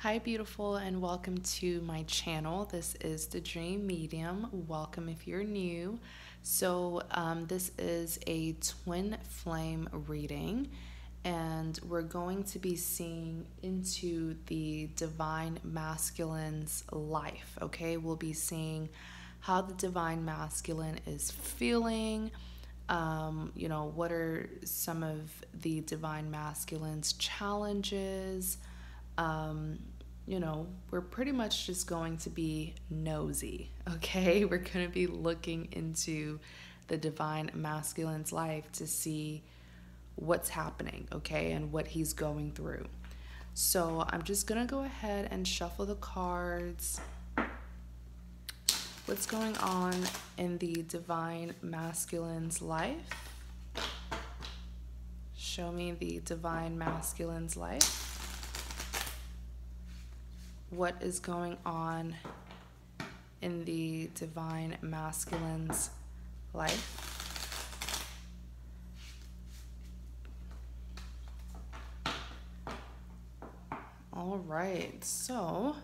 Hi, beautiful, and welcome to my channel. This is the Dream Medium. Welcome if you're new. This is a twin flame reading, and we're going to be seeing into the divine masculine's life. Okay, we'll be seeing how the divine masculine is feeling. What are some of the divine masculine's challenges? We're pretty much just going to be nosy, okay? We're going to be looking into the divine masculine's life to see what's happening, okay, and what he's going through. So I'm just going to go ahead and shuffle the cards. What's going on in the divine masculine's life? Show me the divine masculine's life. What is going on in the divine masculine's life? All right, so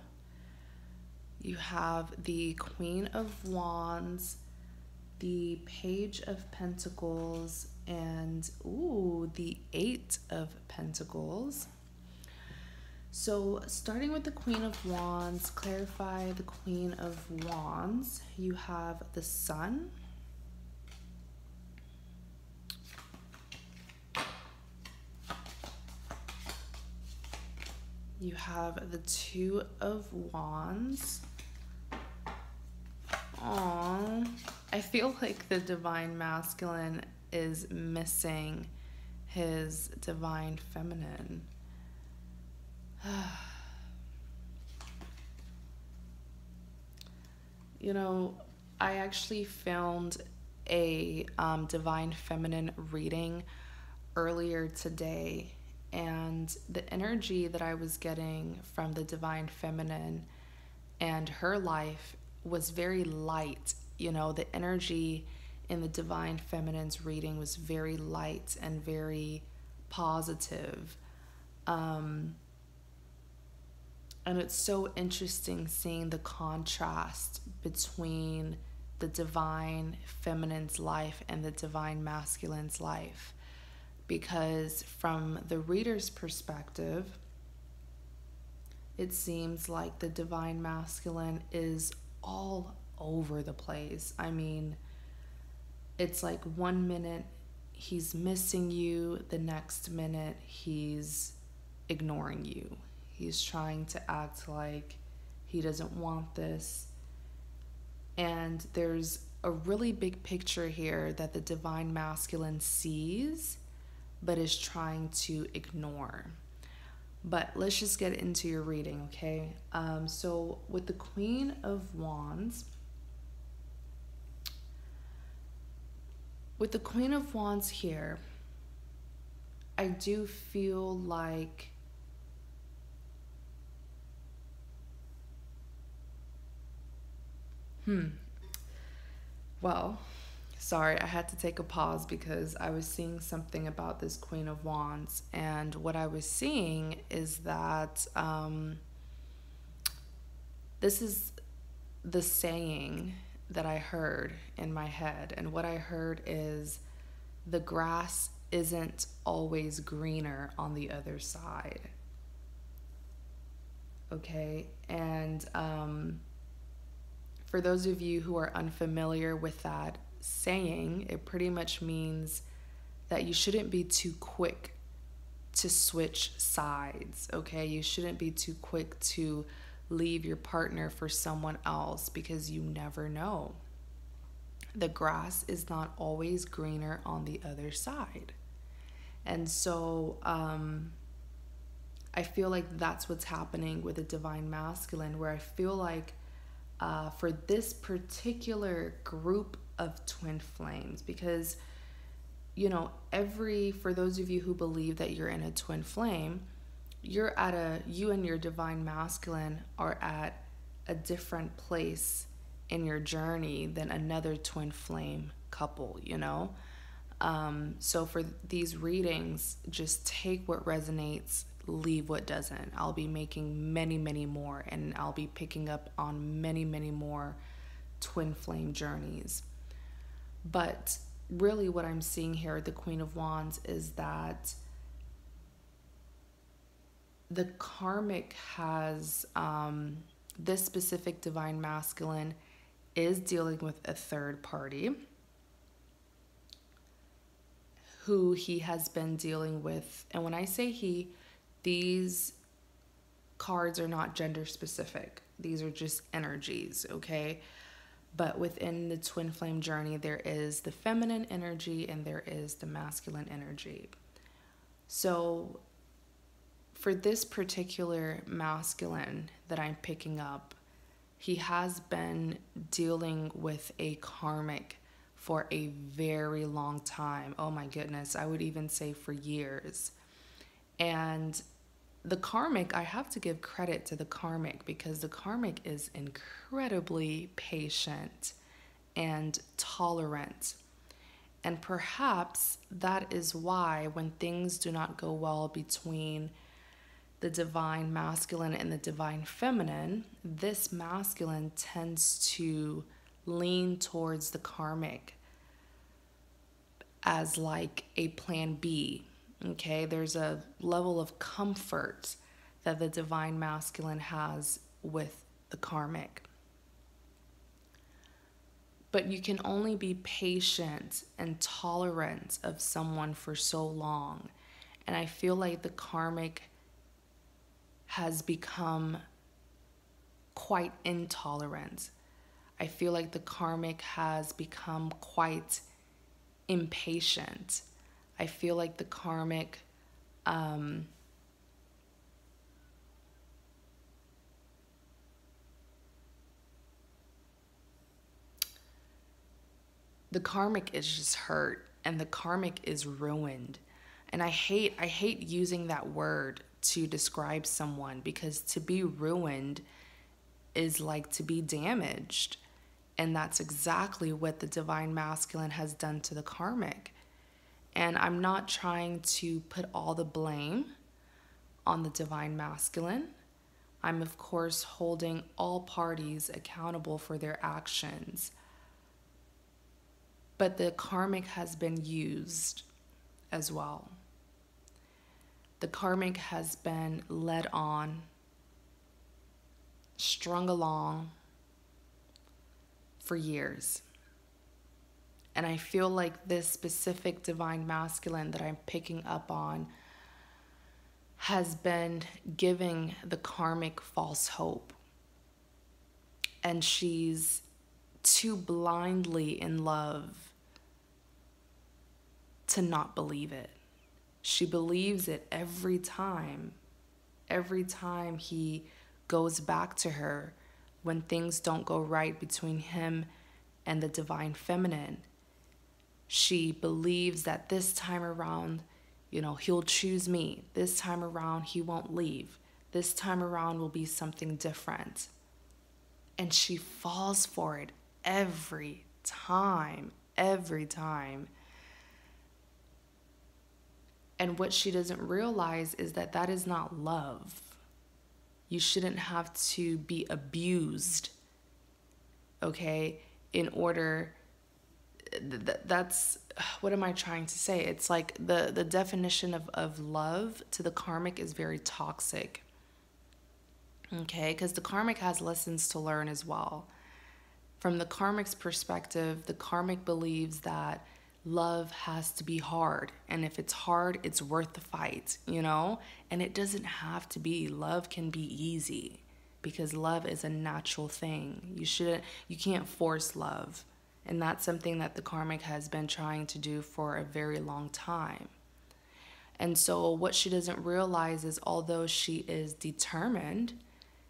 you have the Queen of Wands, the Page of Pentacles, and the Eight of Pentacles. So starting with the Queen of Wands, clarify the Queen of Wands. You have the Sun, you have the Two of Wands. I feel like the divine masculine is missing his divine feminine. I actually filmed a divine feminine reading earlier today, and the energy that I was getting from the divine feminine and her life was very light. The energy in the divine feminine's reading was very light and very positive. And it's so interesting seeing the contrast between the divine feminine's life and the divine masculine's life. Because from the reader's perspective, it seems like the divine masculine is all over the place. I mean, it's like 1 minute he's missing you, the next minute he's ignoring you. He's trying to act like he doesn't want this. And there's a really big picture here that the divine masculine sees, but is trying to ignore. But let's just get into your reading, okay? So with the Queen of Wands, here, I do feel like well, sorry, I had to take a pause because I was seeing something about this Queen of Wands, and what I was seeing is that this is the saying that I heard in my head, and what I heard is the grass isn't always greener on the other side. Okay, and for those of you who are unfamiliar with that saying, it pretty much means that you shouldn't be too quick to switch sides, okay? You shouldn't be too quick to leave your partner for someone else, because you never know. The grass is not always greener on the other side. And so I feel like that's what's happening with the divine masculine, where I feel like for this particular group of twin flames, because for those of you who believe that you're in a twin flame, you and your divine masculine are at a different place in your journey than another twin flame couple. So for these readings, just take what resonates, leave what doesn't. I'll be making many, many more, and I'll be picking up on many, many more twin flame journeys. But really what I'm seeing here, the Queen of Wands, is that the karmic has, this specific divine masculine is dealing with a third party who he has been dealing with. And when I say he, these cards are not gender specific. These are just energies, okay? But within the twin flame journey, there is the feminine energy and there is the masculine energy. So for this particular masculine that I'm picking up, he has been dealing with a karmic for a very long time. Oh my goodness, I would even say for years. And the karmic, I have to give credit to the karmic, because the karmic is incredibly patient and tolerant. And perhaps that is why when things do not go well between the divine masculine and the divine feminine, this masculine tends to lean towards the karmic as like a plan B. Okay, there's a level of comfort that the divine masculine has with the karmic. But you can only be patient and tolerant of someone for so long. And I feel like the karmic has become quite intolerant. I feel like the karmic has become quite impatient. I feel like the karmic is just hurt, and the karmic is ruined. And I hate using that word to describe someone, because to be ruined is like to be damaged. And that's exactly what the divine masculine has done to the karmic. And I'm not trying to put all the blame on the divine masculine. I'm, of course, holding all parties accountable for their actions. But the karmic has been used as well. The karmic has been led on, strung along for years. And I feel like this specific divine masculine that I'm picking up on has been giving the karmic false hope. And she's too blindly in love to not believe it. She believes it every time. Every time he goes back to her when things don't go right between him and the divine feminine. She believes that this time around, he'll choose me. This time around, he won't leave. This time around will be something different. And she falls for it every time. And what she doesn't realize is that that is not love. You shouldn't have to be abused, okay, in order... That's, what am I trying to say? It's like the definition of love to the karmic is very toxic. Okay, because the karmic has lessons to learn as well. From the karmic's perspective, the karmic believes that love has to be hard. And if it's hard, it's worth the fight, And it doesn't have to be. Love can be easy, because love is a natural thing. You can't force love. And that's something that the karmic has been trying to do for a very long time. And so what she doesn't realize is, although she is determined,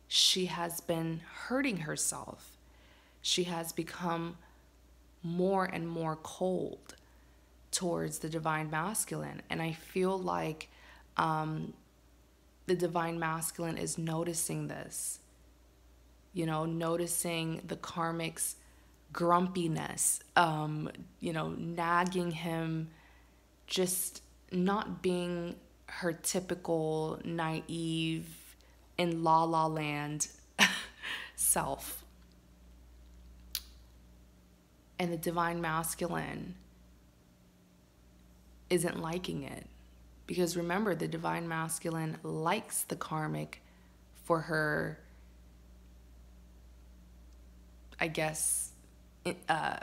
she has been hurting herself. She has become more and more cold towards the divine masculine. And I feel like the divine masculine is noticing this, noticing the karmic's grumpiness, nagging him, just not being her typical naive, in la la land self. And the divine masculine isn't liking it. Because remember, the divine masculine likes the karmic for her, I guess,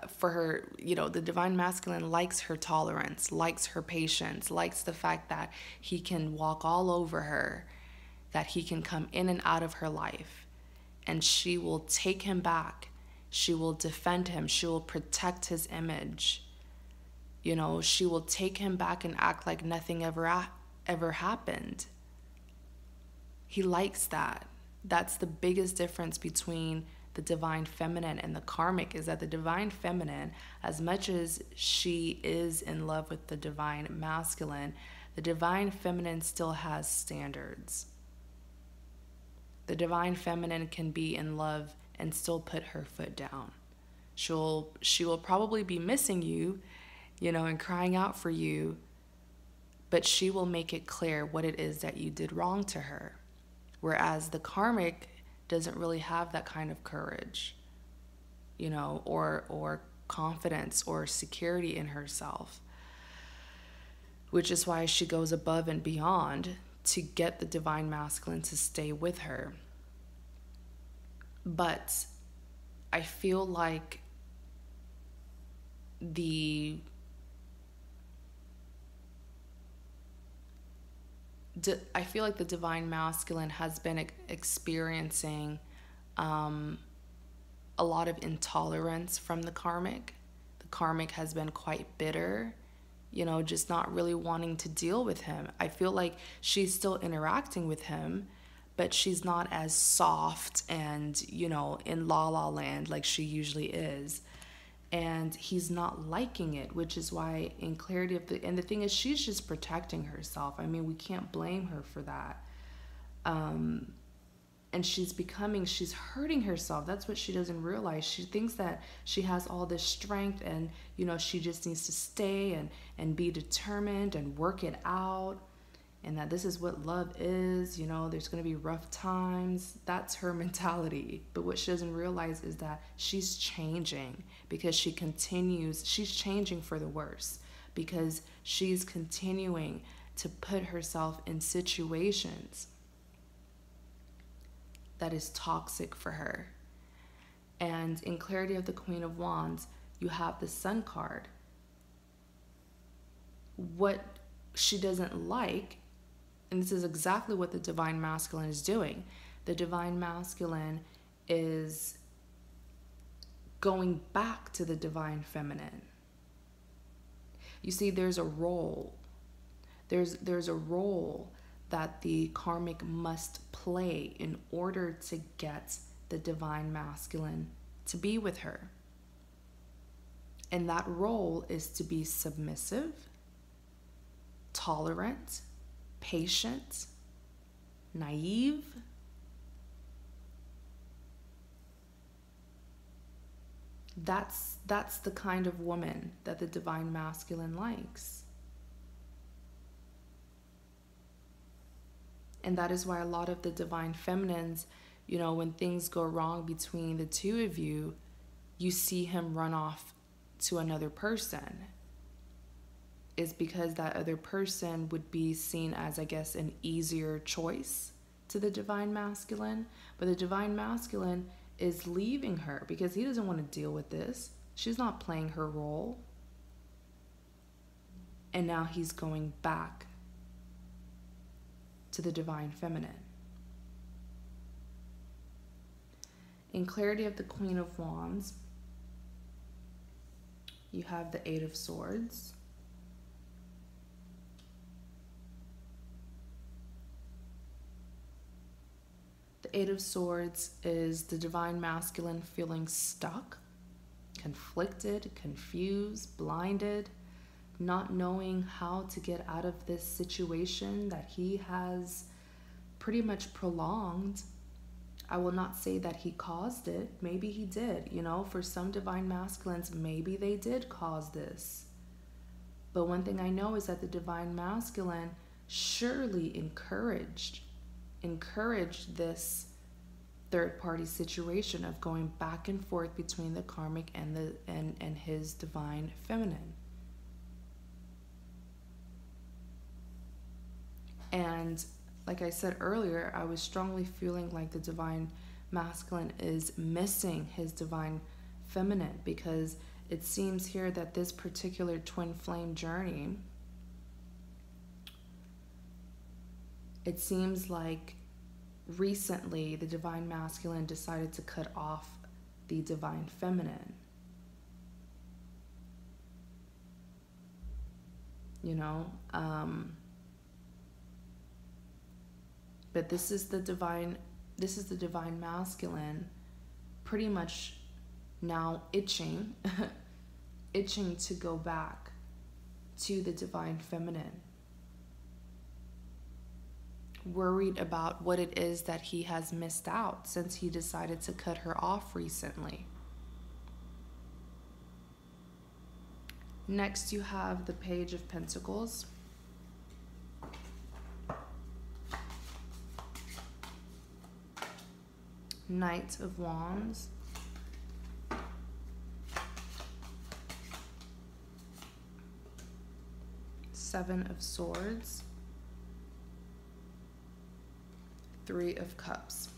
for her, the divine masculine likes her tolerance, likes her patience, likes the fact that he can walk all over her, that he can come in and out of her life, and she will take him back. She will defend him. She will protect his image. She will take him back and act like nothing ever happened. He likes that. That's the biggest difference between the divine feminine and the karmic, is that the divine feminine, as much as she is in love with the divine masculine, the divine feminine still has standards. The divine feminine can be in love and still put her foot down. She will probably be missing you, and crying out for you, but she will make it clear what it is that you did wrong to her. Whereas the karmic doesn't really have that kind of courage, or confidence or security in herself, which is why she goes above and beyond to get the divine masculine to stay with her. But I feel like the divine masculine has been experiencing a lot of intolerance from the karmic. The karmic has been quite bitter, just not really wanting to deal with him. I feel like she's still interacting with him, but she's not as soft and, in la la land like she usually is. And he's not liking it, which is why in clarity of and the thing is, she's just protecting herself. I mean, we can't blame her for that. And she's hurting herself. That's what she doesn't realize. She thinks that she has all this strength and, she just needs to stay and be determined and work it out. And that this is what love is, there's going to be rough times. That's her mentality. But what she doesn't realize is that she's changing because she's changing for the worse because she's continuing to put herself in situations that is toxic for her. And in clarity of the Queen of Wands, you have the Sun card. What she doesn't like, and this is exactly what the divine masculine is doing. The divine masculine is going back to the divine feminine. You see, there's a role. There's a role that the karmic must play in order to get the divine masculine to be with her. And that role is to be submissive, tolerant, patient, naive. That's the kind of woman that the divine masculine likes. And that is why a lot of the divine feminines, when things go wrong between the two of you, you see him run off to another person. Is because that other person would be seen as, I guess, an easier choice to the divine masculine. But the divine masculine is leaving her because he doesn't want to deal with this. She's not playing her role. And now he's going back to the divine feminine. In clarity of the Queen of Wands, you have the Eight of Swords. The Eight of Swords is the divine masculine feeling stuck, conflicted, confused, blinded, not knowing how to get out of this situation that he has pretty much prolonged. I will not say that he caused it. Maybe he did. For some divine masculines, maybe they did cause this. But one thing I know is that the divine masculine, surely encouraged this third party situation of going back and forth between the karmic and his divine feminine. And like I said earlier, I was strongly feeling like the divine masculine is missing his divine feminine, because it seems here that this particular twin flame journey, it seems like recently the divine masculine decided to cut off the divine feminine. You know, but this is the divine masculine pretty much now itching to go back to the divine feminine, worried about what it is that he has missed out since he decided to cut her off recently. Next, you have the Page of Pentacles. Knight of Wands. Seven of Swords. Three of Cups.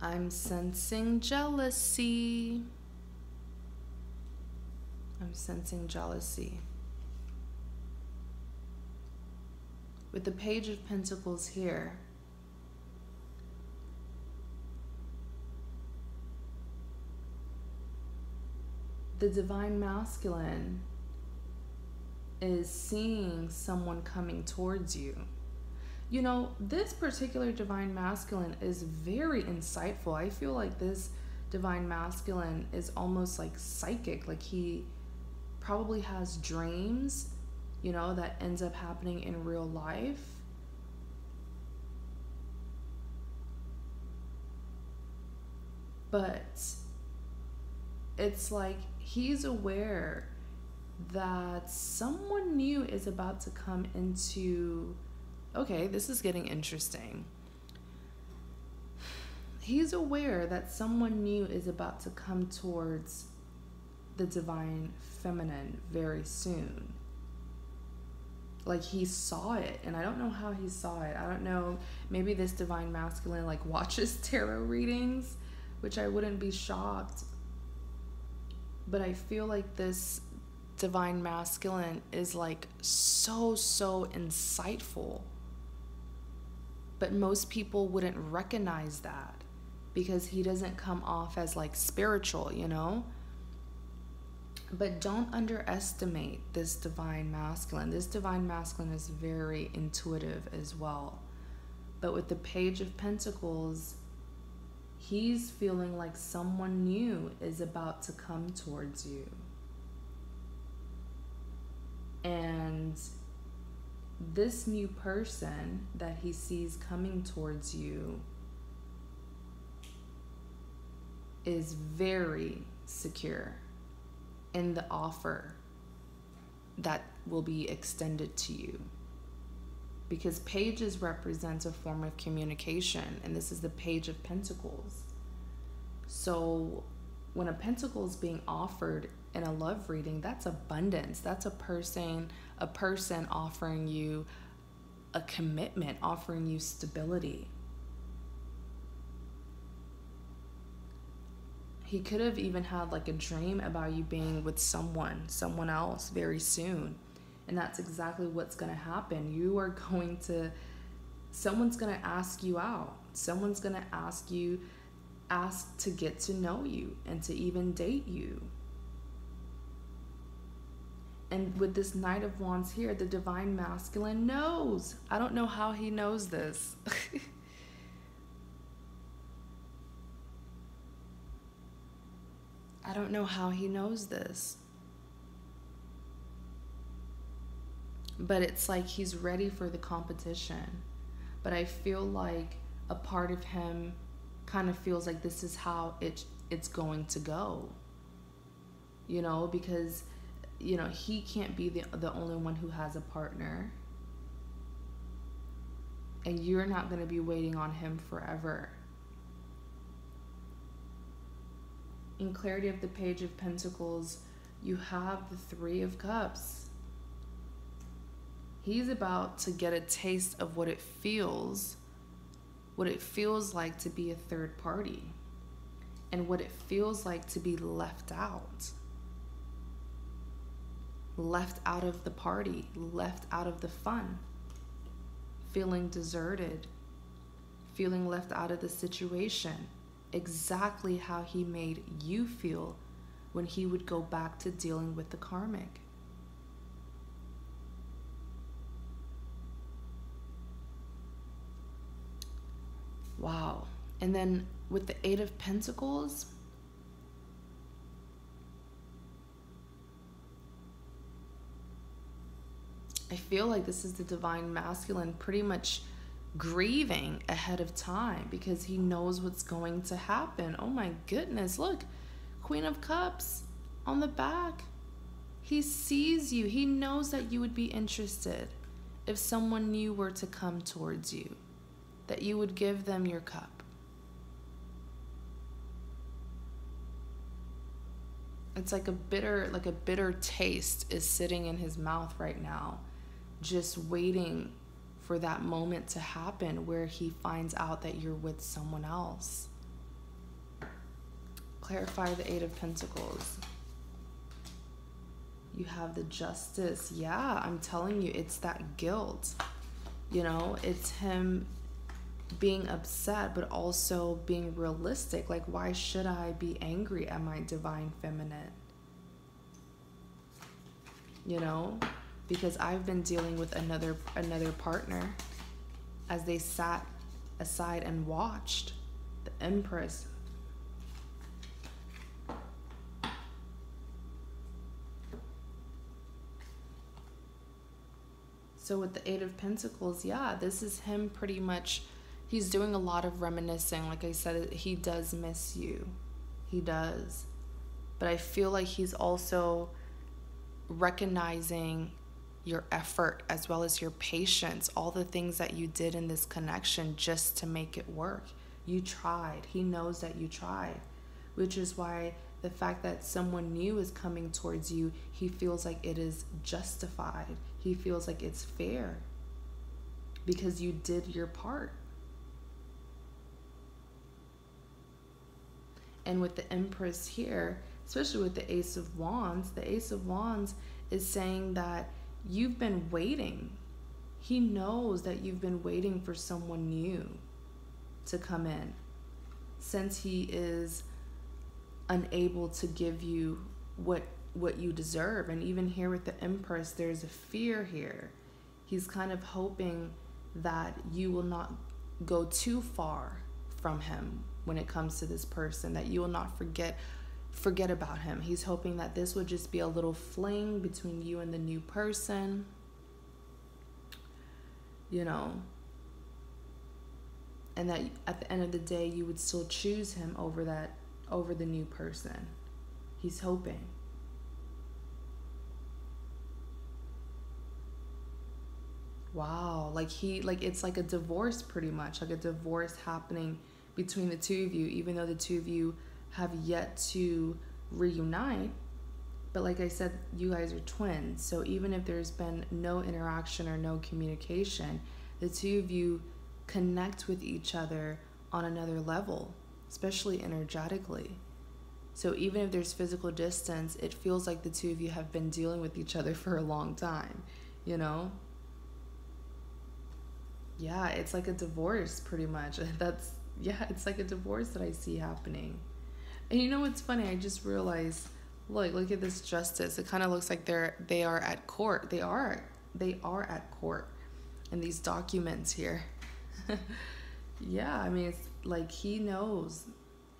I'm sensing jealousy. I'm sensing jealousy. With the Page of Pentacles here, the divine masculine is seeing someone coming towards you. You know, this particular divine masculine is very insightful. I feel like this divine masculine is almost like psychic, like he probably has dreams, you know, that ends up happening in real life. But it's like he's aware that someone new is about to come into... Okay, this is getting interesting. He's aware that someone new is about to come towards the divine feminine very soon. Like he saw it, and I don't know how he saw it. I don't know, maybe this divine masculine like watches tarot readings, which I wouldn't be shocked. But I feel like this divine masculine is like so insightful. But most people wouldn't recognize that because he doesn't come off as like spiritual, you know? But don't underestimate this divine masculine. This divine masculine is very intuitive as well. But with the Page of Pentacles, he's feeling like someone new is about to come towards you. And this new person that he sees coming towards you is very secure in the offer that will be extended to you. Because pages represent a form of communication, and this is the Page of Pentacles. So when a pentacle is being offered in a love reading, that's abundance. That's a person offering you a commitment, offering you stability. He could have even had like a dream about you being with someone else very soon. And that's exactly what's going to happen. Someone's going to ask you out. Someone's going to ask to get to know you and to even date you. And with this Knight of Wands here, the divine masculine knows. I don't know how he knows this. I don't know how he knows this. But it's like he's ready for the competition. But I feel like a part of him kind of feels like this is how it's going to go. You know, because you know, he can't be the only one who has a partner. And you're not going to be waiting on him forever. In clarity of the Page of Pentacles, you have the Three of Cups. He's about to get a taste of what it feels like to be a third party, and what it feels like to be left out of the party, left out of the fun, feeling deserted, feeling left out of the situation. Exactly how he made you feel when he would go back to dealing with the karmic. Wow. And then with the Eight of Pentacles, I feel like this is the divine masculine pretty much grieving ahead of time because he knows what's going to happen. Oh my goodness, look, Queen of Cups on the back. He sees you. He knows that you would be interested if someone new were to come towards you, that you would give them your cup. It's like a bitter taste is sitting in his mouth right now, just waiting for that moment to happen where he finds out that you're with someone else. Clarify the Eight of Pentacles. You have the Justice. Yeah, I'm telling you, it's that guilt. You know, it's him being upset, but also being realistic. Like, why should I be angry at my divine feminine? You know? Because I've been dealing with another partner as they sat aside and watched the Empress. So with the Eight of Pentacles, yeah, this is him pretty much, he's doing a lot of reminiscing. Like I said, he does miss you. He does. But I feel like he's also recognizing your effort as well as your patience, all the things that you did in this connection just to make it work. You tried. He knows that you tried, which is why the fact that someone new is coming towards you, he feels like it is justified. He feels like it's fair because you did your part. And with the Empress here, especially with the Ace of Wands is saying that you've been waiting. He knows that you've been waiting for someone new to come in, since he is unable to give you what you deserve. And even here with the Empress, there's a fear here. He's kind of hoping that you will not go too far from him when it comes to this person, that you will not forget about him. He's hoping that this would just be a little fling between you and the new person, you know, and that at the end of the day you would still choose him over the new person. He's hoping. Wow, like it's like a divorce pretty much, like a divorce happening between the two of you, even though the two of you have yet to reunite. But like I said, you guys are twins, so even if there's been no interaction or no communication, the two of you connect with each other on another level, especially energetically. So even if there's physical distance, it feels like the two of you have been dealing with each other for a long time, you know? Yeah, it's like a divorce pretty much. It's like a divorce that I see happening. And you know what's funny? I just realized, look at this Justice. It kind of looks like they are at court. They are at court in these documents here. Yeah, I mean, it's like he knows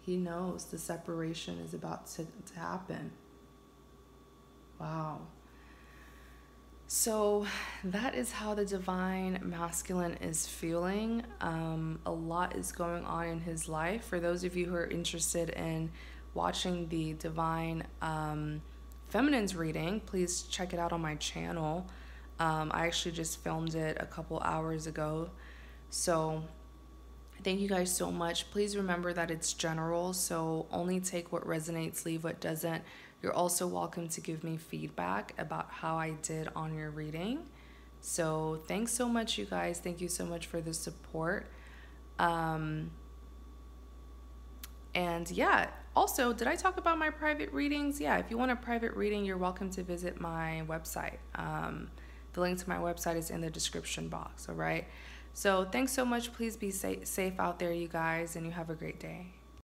the separation is about to happen. Wow. So that is how the divine masculine is feeling. A lot is going on in his life. For those of you who are interested in watching the divine feminine's reading, please check it out on my channel. I actually just filmed it a couple hours ago. So thank you guys so much. Please remember that it's general, so only take what resonates, leave what doesn't. You're also welcome to give me feedback about how I did on your reading. So thanks so much, you guys. Thank you so much for the support. And yeah, also, did I talk about my private readings? Yeah, if you want a private reading, you're welcome to visit my website. The link to my website is in the description box, all right? So thanks so much. Please be safe out there, you guys, and you have a great day.